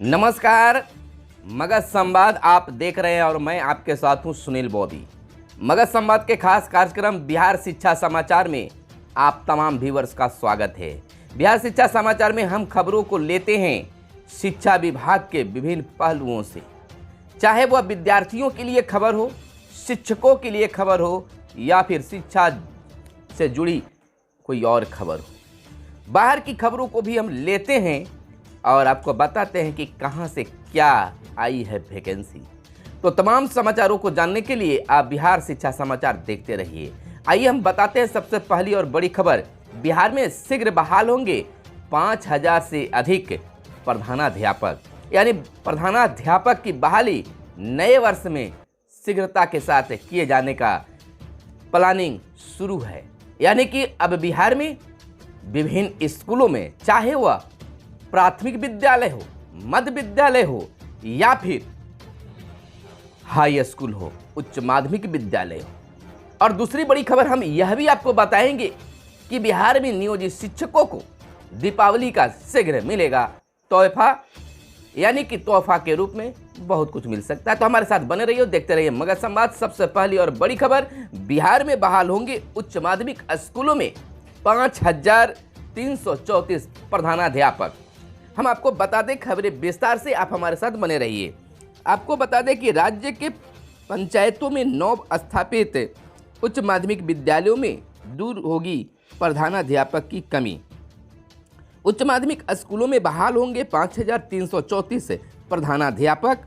नमस्कार। मगध संवाद आप देख रहे हैं और मैं आपके साथ हूं सुनील बॉबी। मगध संवाद के खास कार्यक्रम बिहार शिक्षा समाचार में आप तमाम व्यूअर्स का स्वागत है। बिहार शिक्षा समाचार में हम खबरों को लेते हैं शिक्षा विभाग के विभिन्न पहलुओं से, चाहे वह विद्यार्थियों के लिए खबर हो, शिक्षकों के लिए खबर हो या फिर शिक्षा से जुड़ी कोई और खबर हो। बाहर की खबरों को भी हम लेते हैं और आपको बताते हैं कि कहां से क्या आई है वैकेंसी। तो तमाम समाचारों को जानने के लिए आप बिहार शिक्षा समाचार देखते रहिए। आइए हम बताते हैं सबसे पहली और बड़ी खबर। बिहार में शीघ्र बहाल होंगे 5000 से अधिक प्रधानाध्यापक, यानी प्रधानाध्यापक की बहाली नए वर्ष में शीघ्रता के साथ किए जाने का प्लानिंग शुरू है। यानी कि अब बिहार में विभिन्न स्कूलों में, चाहे वह प्राथमिक विद्यालय हो, मध्य विद्यालय हो या फिर हाई स्कूल हो, उच्च माध्यमिक विद्यालय हो। और दूसरी बड़ी खबर हम यह भी आपको बताएंगे कि बिहार में नियोजित शिक्षकों को दीपावली का शीघ्र मिलेगा तोहफा, यानी कि तोहफा के रूप में बहुत कुछ मिल सकता है। तो हमारे साथ बने रहिए, देखते रहिए मगध संवाद। सबसे पहली और बड़ी खबर, बिहार में बहाल होंगे उच्च माध्यमिक स्कूलों में 5334 प्रधानाध्यापक। हम आपको बता दें खबरें विस्तार से, आप हमारे साथ बने रहिए। आपको बता दें कि राज्य के पंचायतों में नव स्थापित उच्च माध्यमिक विद्यालयों में दूर होगी प्रधानाध्यापक की कमी। उच्च माध्यमिक स्कूलों में बहाल होंगे 5334 प्रधानाध्यापक।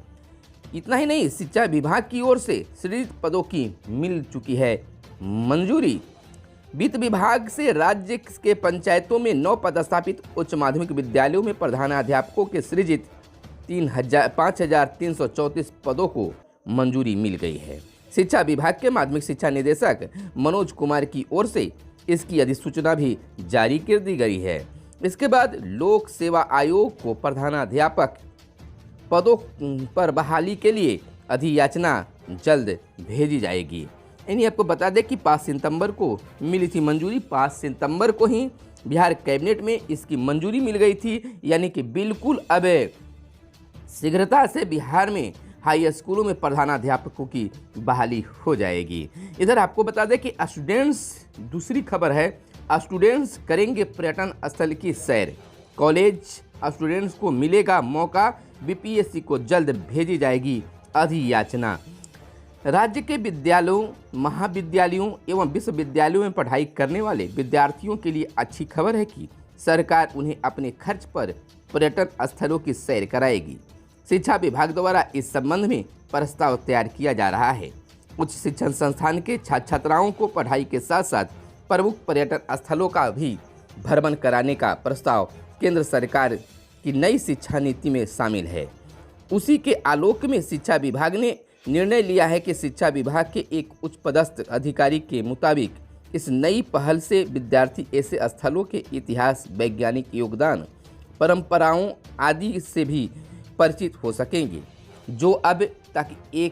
इतना ही नहीं, शिक्षा विभाग की ओर से सृजित पदों की मिल चुकी है मंजूरी। वित्त विभाग से राज्य के पंचायतों में 9 पदस्थापित उच्च माध्यमिक विद्यालयों में प्रधानाध्यापकों के सृजित 5334 पदों को मंजूरी मिल गई है। शिक्षा विभाग के माध्यमिक शिक्षा निदेशक मनोज कुमार की ओर से इसकी अधिसूचना भी जारी कर दी गई है। इसके बाद लोक सेवा आयोग को प्रधानाध्यापक पदों पर बहाली के लिए अधियाचना जल्द भेजी जाएगी। यानी आपको बता दें कि 5 सितंबर को मिली थी मंजूरी। 5 सितंबर को ही बिहार कैबिनेट में इसकी मंजूरी मिल गई थी। यानी कि बिल्कुल अब शीघ्रता से बिहार में हाई स्कूलों में प्रधानाध्यापकों की बहाली हो जाएगी। इधर आपको बता दें कि स्टूडेंट्स, दूसरी खबर है, स्टूडेंट्स करेंगे पर्यटन स्थल की सैर। कॉलेज स्टूडेंट्स को मिलेगा मौका, बीपीएससी को जल्द भेजी जाएगी अधियाचना। राज्य के विद्यालयों, महाविद्यालयों एवं विश्वविद्यालयों में पढ़ाई करने वाले विद्यार्थियों के लिए अच्छी खबर है कि सरकार उन्हें अपने खर्च पर पर्यटन स्थलों की सैर कराएगी। शिक्षा विभाग द्वारा इस संबंध में प्रस्ताव तैयार किया जा रहा है। उच्च शिक्षण संस्थान के छात्र छात्राओं को पढ़ाई के साथ साथ प्रमुख पर्यटन स्थलों का भी भ्रमण कराने का प्रस्ताव केंद्र सरकार की नई शिक्षा नीति में शामिल है। उसी के आलोक में शिक्षा विभाग ने निर्णय लिया है कि शिक्षा विभाग के एक उच्च पदस्थ अधिकारी के मुताबिक इस नई पहल से विद्यार्थी ऐसे स्थलों के इतिहास, वैज्ञानिक योगदान, परंपराओं आदि से भी परिचित हो सकेंगे, जो अब तक ये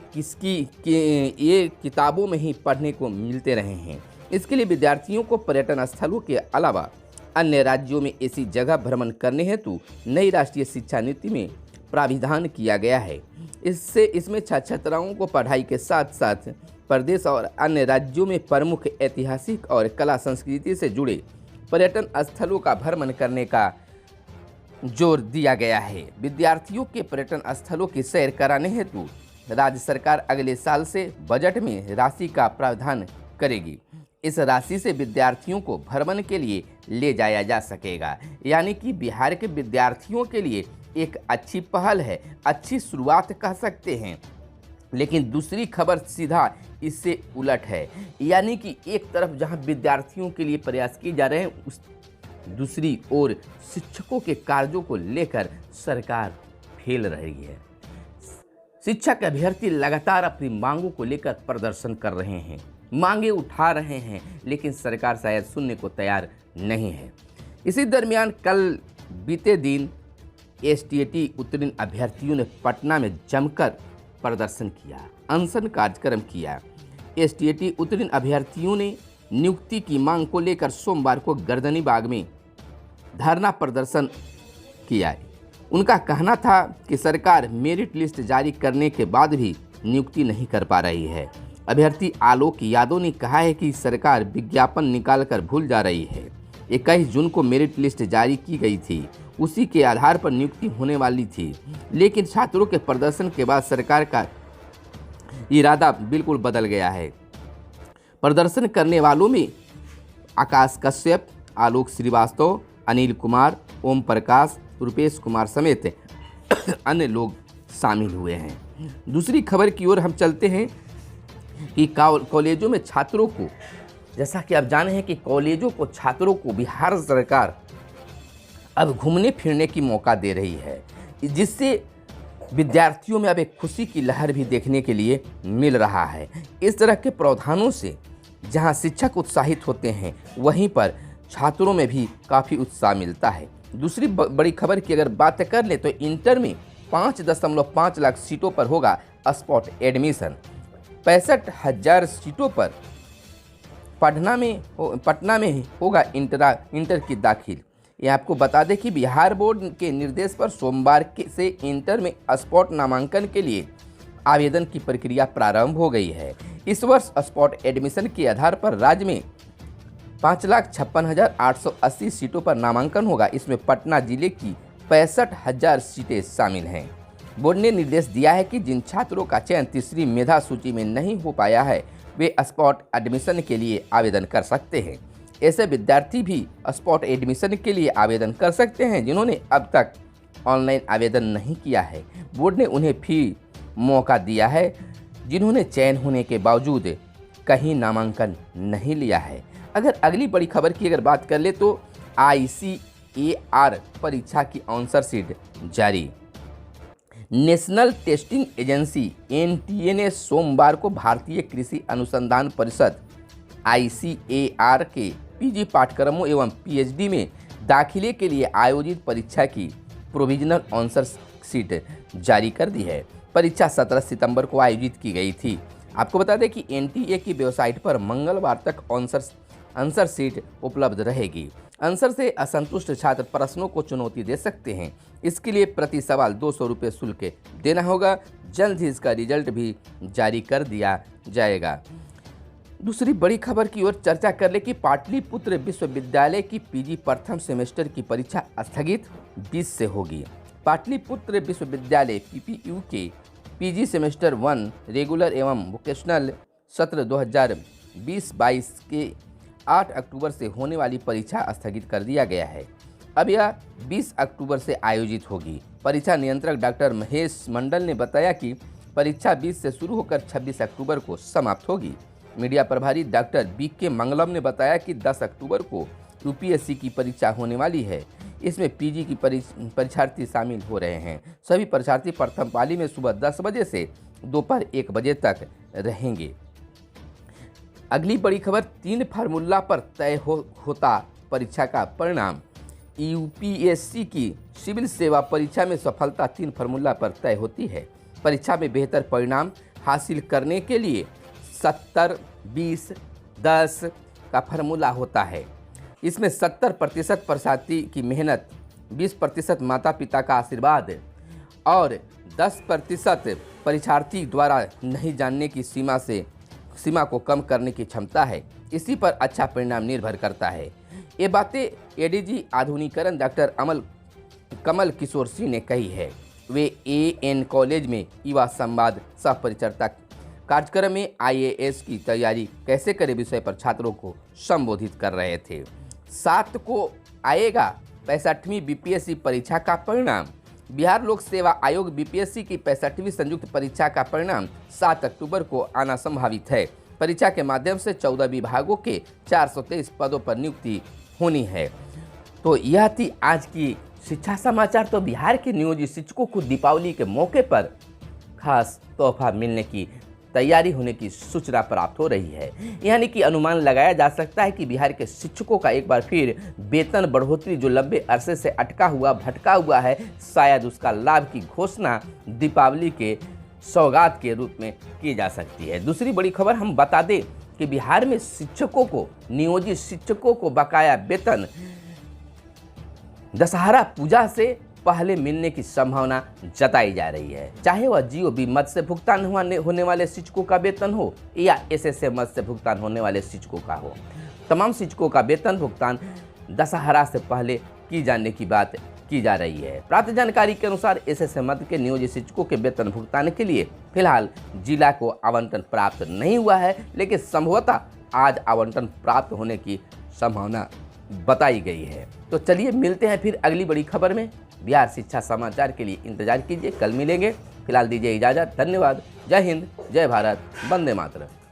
किताबों में ही पढ़ने को मिलते रहे हैं। इसके लिए विद्यार्थियों को पर्यटन स्थलों के अलावा अन्य राज्यों में ऐसी जगह भ्रमण करने हेतु नई राष्ट्रीय शिक्षा नीति में प्राविधान किया गया है। इसमें छात्र छात्राओं को पढ़ाई के साथ साथ प्रदेश और अन्य राज्यों में प्रमुख ऐतिहासिक और कला संस्कृति से जुड़े पर्यटन स्थलों का भ्रमण करने का जोर दिया गया है। विद्यार्थियों के पर्यटन स्थलों की सैर कराने हेतु राज्य सरकार अगले साल से बजट में राशि का प्रावधान करेगी। इस राशि से विद्यार्थियों को भ्रमण के लिए ले जाया जा सकेगा। यानी कि बिहार के विद्यार्थियों के लिए एक अच्छी पहल है, अच्छी शुरुआत कह सकते हैं। लेकिन दूसरी खबर सीधा इससे उलट है। यानी कि एक तरफ जहां विद्यार्थियों के लिए प्रयास किए जा रहे हैं, उस दूसरी ओर शिक्षकों के कार्यों को लेकर सरकार फेल रही है। शिक्षक अभ्यर्थी लगातार अपनी मांगों को लेकर प्रदर्शन कर रहे हैं, मांगे उठा रहे हैं, लेकिन सरकार शायद सुनने को तैयार नहीं है। इसी दरमियान कल बीते दिन एसटीईटी उत्तीर्ण अभ्यर्थियों ने पटना में जमकर प्रदर्शन किया, अनशन कार्यक्रम किया। एसटीईटी उत्तीर्ण अभ्यर्थियों ने नियुक्ति की मांग को लेकर सोमवार को गर्दनीबाग में धरना प्रदर्शन किया। उनका कहना था कि सरकार मेरिट लिस्ट जारी करने के बाद भी नियुक्ति नहीं कर पा रही है। अभ्यर्थी आलोक यादव ने कहा है कि सरकार विज्ञापन निकालकर भूल जा रही है। 21 जून को मेरिट लिस्ट जारी की गई थी, उसी के आधार पर नियुक्ति होने वाली थी, लेकिन छात्रों के प्रदर्शन के बाद सरकार का इरादा बिल्कुल बदल गया है। प्रदर्शन करने वालों में आकाश कश्यप, आलोक श्रीवास्तव, अनिल कुमार, ओम प्रकाश, रुपेश कुमार समेत अन्य लोग शामिल हुए हैं। दूसरी खबर की ओर हम चलते हैं कि कॉलेजों में छात्रों को, जैसा कि आप जाने हैं कि कॉलेजों को छात्रों को बिहार सरकार अब घूमने फिरने की मौका दे रही है, जिससे विद्यार्थियों में अब एक खुशी की लहर भी देखने के लिए मिल रहा है। इस तरह के प्रावधानों से जहां शिक्षक उत्साहित होते हैं, वहीं पर छात्रों में भी काफ़ी उत्साह मिलता है। दूसरी बड़ी खबर की अगर बात कर ले तो इंटर में 5.5 लाख सीटों पर होगा स्पॉट एडमिशन। 65,000 सीटों पर पटना में होगा इंटर की दाखिल। ये आपको बता दें कि बिहार बोर्ड के निर्देश पर सोमवार से इंटर में स्पॉट नामांकन के लिए आवेदन की प्रक्रिया प्रारंभ हो गई है। इस वर्ष स्पॉट एडमिशन के आधार पर राज्य में 5,56,880 सीटों पर नामांकन होगा। इसमें पटना जिले की 65,000 सीटें शामिल हैं। बोर्ड ने निर्देश दिया है कि जिन छात्रों का चयन तीसरी मेधा सूची में नहीं हो पाया है, वे स्पॉट एडमिशन के लिए आवेदन कर सकते हैं। ऐसे विद्यार्थी भी स्पॉट एडमिशन के लिए आवेदन कर सकते हैं जिन्होंने अब तक ऑनलाइन आवेदन नहीं किया है। बोर्ड ने उन्हें भी मौका दिया है जिन्होंने चयन होने के बावजूद कहीं नामांकन नहीं लिया है। अगर अगली बड़ी खबर की अगर बात कर ले तो ICAR परीक्षा की आंसर शीट जारी। नेशनल टेस्टिंग एजेंसी NTA ने सोमवार को भारतीय कृषि अनुसंधान परिषद ICAR के PG पाठ्यक्रमों एवं PhD में दाखिले के लिए आयोजित परीक्षा की प्रोविजनल आंसर शीट जारी कर दी है। परीक्षा 17 सितंबर को आयोजित की गई थी। आपको बता दें कि NTA की वेबसाइट पर मंगलवार तक आंसर शीट उपलब्ध रहेगी। आंसर से असंतुष्ट छात्र प्रश्नों को चुनौती दे सकते हैं। इसके लिए प्रति सवाल 200 रुपये शुल्क देना होगा। जल्द ही इसका रिजल्ट भी जारी कर दिया जाएगा। दूसरी बड़ी खबर की ओर चर्चा कर ले कि पाटलिपुत्र विश्वविद्यालय की PG प्रथम सेमेस्टर की परीक्षा स्थगित 20 से होगी। पाटलिपुत्र विश्वविद्यालय PPU के PG सेमेस्टर 1 रेगुलर एवं वोकेशनल सत्र 2020-22 के 8 अक्टूबर से होने वाली परीक्षा स्थगित कर दिया गया है। अब यह 20 अक्टूबर से आयोजित होगी। परीक्षा नियंत्रक डॉक्टर महेश मंडल ने बताया कि परीक्षा 20 से शुरू होकर 26 अक्टूबर को समाप्त होगी। मीडिया प्रभारी डॉक्टर BK मंगलम ने बताया कि 10 अक्टूबर को UPSC की परीक्षा होने वाली है। इसमें PG की परीक्षार्थी शामिल हो रहे हैं। सभी परीक्षार्थी प्रथम पाली में सुबह 10 बजे से दोपहर 1 बजे तक रहेंगे। अगली बड़ी खबर 3 फार्मूला पर तय होता परीक्षा का परिणाम। UPSC की सिविल सेवा परीक्षा में सफलता 3 फार्मूला पर तय होती है। परीक्षा में बेहतर परिणाम हासिल करने के लिए 70, 20, 10 का फार्मूला होता है। इसमें 70% परीक्षार्थी की मेहनत, 20% माता पिता का आशीर्वाद और 10% परीक्षार्थी द्वारा नहीं जानने की सीमा को कम करने की क्षमता है। इसी पर अच्छा परिणाम निर्भर करता है। ये बातें ADG आधुनिकीकरण डॉक्टर कमल किशोर सिंह ने कही है। वे AN कॉलेज में युवा संवाद सह परिचर्चा कार्यक्रम में IAS की तैयारी कैसे करें विषय पर छात्रों को संबोधित कर रहे थे। 7 को आएगा 65वीं BPSC परीक्षा का परिणाम। बिहार लोक सेवा आयोग BPSC की 65वीं संयुक्त परीक्षा का परिणाम 7 अक्टूबर को आना संभावित है। परीक्षा के माध्यम से 14 विभागों के 423 पदों पर नियुक्ति होनी है। तो यह थी आज की शिक्षा समाचार। तो बिहार के नियोजित शिक्षकों को दीपावली के मौके पर खास तोहफा मिलने की तैयारी होने की सूचना प्राप्त हो रही है। यानी कि अनुमान लगाया जा सकता है कि बिहार के शिक्षकों का एक बार फिर वेतन बढ़ोतरी जो लंबे अरसे से भटका हुआ है, शायद उसका लाभ की घोषणा दीपावली के सौगात के रूप में की जा सकती है। दूसरी बड़ी खबर हम बता दें कि बिहार में नियोजित शिक्षकों को बकाया वेतन दशहरा पूजा से पहले मिलने की संभावना जताई जा रही है। चाहे वह जीओबी मद से भुगतान होने वाले शिक्षकों का वेतन हो या एसएसए मद से भुगतान होने वाले शिक्षकों का हो, तमाम शिक्षकों का वेतन भुगतान दशहरा से पहले की जाने की बात की जा रही है। प्राप्त जानकारी के अनुसार एसएसए मद के नियोजित शिक्षकों के वेतन भुगतान के लिए फिलहाल जिला को आवंटन प्राप्त नहीं हुआ है, लेकिन संभवतः आज आवंटन प्राप्त होने की संभावना बताई गई है। तो चलिए मिलते हैं फिर अगली बड़ी खबर में। बिहार शिक्षा समाचार के लिए इंतजार कीजिए, कल मिलेंगे। फिलहाल दीजिए इजाजत। धन्यवाद। जय हिंद, जय भारत, वंदे मातरम।